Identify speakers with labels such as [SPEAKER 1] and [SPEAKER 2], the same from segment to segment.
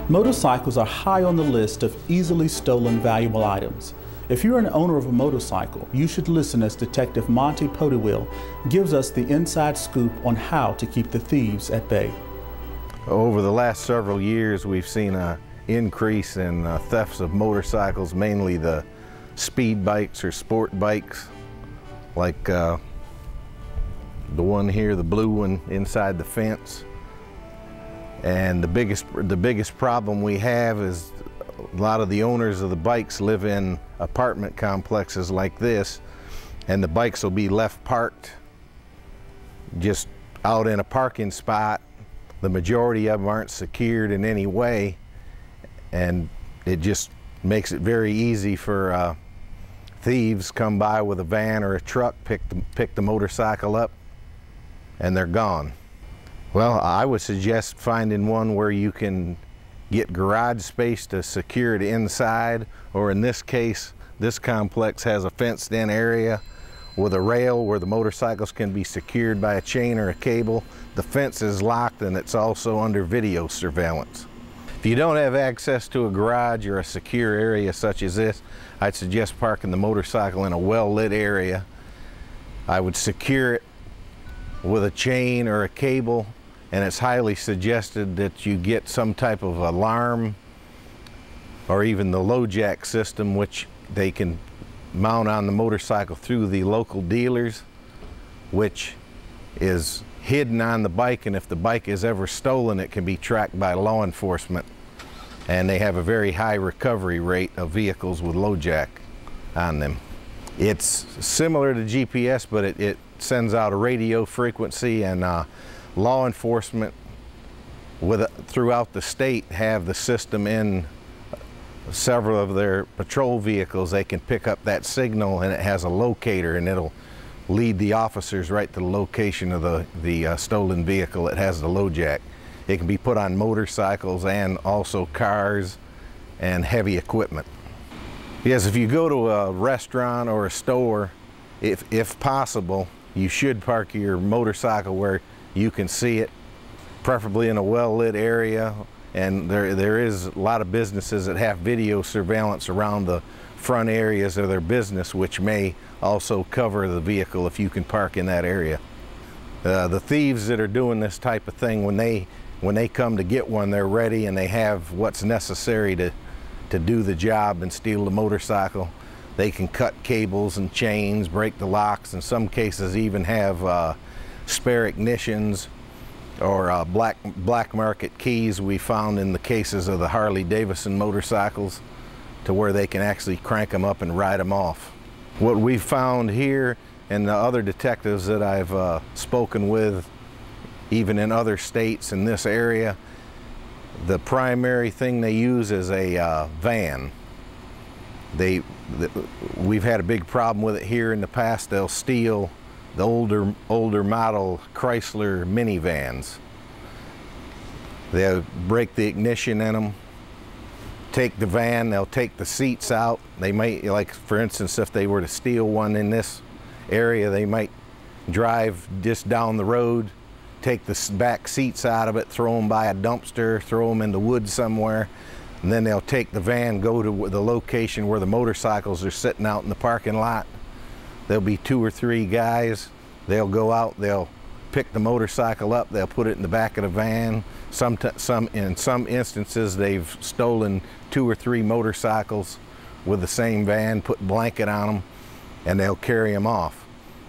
[SPEAKER 1] Motorcycles are high on the list of easily stolen valuable items. If you're an owner of a motorcycle, you should listen as Detective Monte Podewil gives us the inside scoop on how to keep the thieves at bay.
[SPEAKER 2] Over the last several years, we've seen an increase in thefts of motorcycles, mainly the speed bikes or sport bikes, like the one here, the blue one inside the fence. And the biggest problem we have is a lot of the owners of the bikes live in apartment complexes like this, and the bikes will be left parked just out in a parking spot. The majority of them aren't secured in any way, and it just makes it very easy for thieves come by with a van or a truck, pick the motorcycle up, and they're gone. Well, I would suggest finding one where you can get garage space to secure it inside, or in this case, this complex has a fenced-in area with a rail where the motorcycles can be secured by a chain or a cable. The fence is locked and it's also under video surveillance. If you don't have access to a garage or a secure area such as this, I'd suggest parking the motorcycle in a well-lit area. I would secure it with a chain or a cable, and it's highly suggested that you get some type of alarm or even the low jack system, which they can mount on the motorcycle through the local dealers, which is hidden on the bike, and if the bike is ever stolen, it can be tracked by law enforcement. And they have a very high recovery rate of vehicles with low jack on them. It's similar to GPS, but it sends out a radio frequency, and law enforcement throughout the state have the system in several of their patrol vehicles. They can pick up that signal, and it has a locator, and it'll lead the officers right to the location of the stolen vehicle. It has the low jack. It can be put on motorcycles and also cars and heavy equipment. Yes, if you go to a restaurant or a store, if possible, you should park your motorcycle where you can see it, preferably in a well-lit area. And there is a lot of businesses that have video surveillance around the front areas of their business, which may also cover the vehicle if you can park in that area. The thieves that are doing this type of thing, when they come to get one, they're ready and they have what's necessary to do the job and steal the motorcycle. They can cut cables and chains, break the locks, in some cases even have spare ignitions or black market keys we found in the cases of the Harley Davidson motorcycles, to where they can actually crank them up and ride them off. What we found here, and the other detectives that I've spoken with, even in other states in this area, the primary thing they use is a van. We've had a big problem with it here in the past. They'll steal the older model Chrysler minivans. They'll break the ignition in them, take the van, they'll take the seats out. They might, like for instance, if they were to steal one in this area, they might drive just down the road, take the back seats out of it, throw them by a dumpster, throw them in the woods somewhere, and then they'll take the van, go to the location where the motorcycles are sitting out in the parking lot. There'll be 2 or 3 guys. They'll go out, they'll pick the motorcycle up, they'll put it in the back of the van. In some instances, they've stolen 2 or 3 motorcycles with the same van, put blanket on them, and they'll carry them off.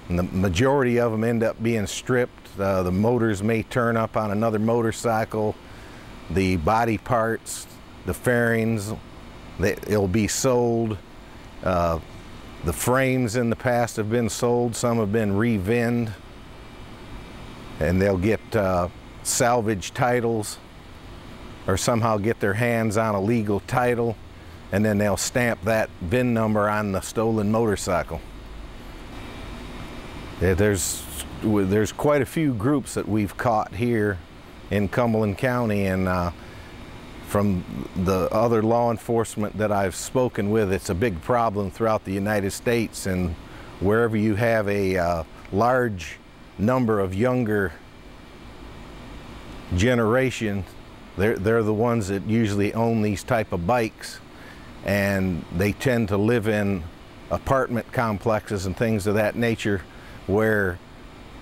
[SPEAKER 2] And the majority of them end up being stripped. The motors may turn up on another motorcycle. The body parts, the fairings, it'll be sold. The frames in the past have been sold, some have been re-vinned, and they'll get salvage titles or somehow get their hands on a legal title, and then they'll stamp that VIN number on the stolen motorcycle. There's quite a few groups that we've caught here in Cumberland County, and from the other law enforcement that I've spoken with, it's a big problem throughout the United States, and wherever you have a large number of younger generation, they're the ones that usually own these type of bikes, and they tend to live in apartment complexes and things of that nature where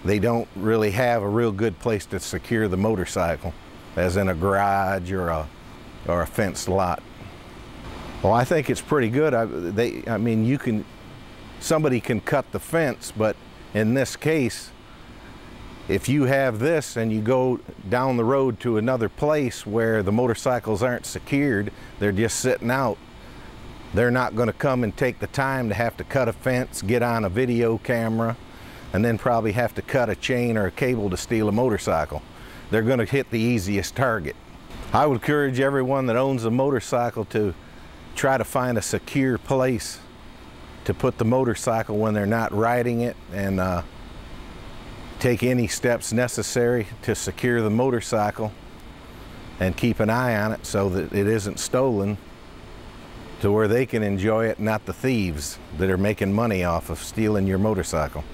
[SPEAKER 2] they don't really have a real good place to secure the motorcycle, as in a garage or a fenced lot. Well, I think it's pretty good. I mean, somebody can cut the fence, but in this case, if you have this and you go down the road to another place where the motorcycles aren't secured, they're just sitting out, they're not going to come and take the time to have to cut a fence, get on a video camera, and then probably have to cut a chain or a cable to steal a motorcycle. They're going to hit the easiest target. I would encourage everyone that owns a motorcycle to try to find a secure place to put the motorcycle when they're not riding it, and take any steps necessary to secure the motorcycle and keep an eye on it so that it isn't stolen, to where they can enjoy it, not the thieves that are making money off of stealing your motorcycle.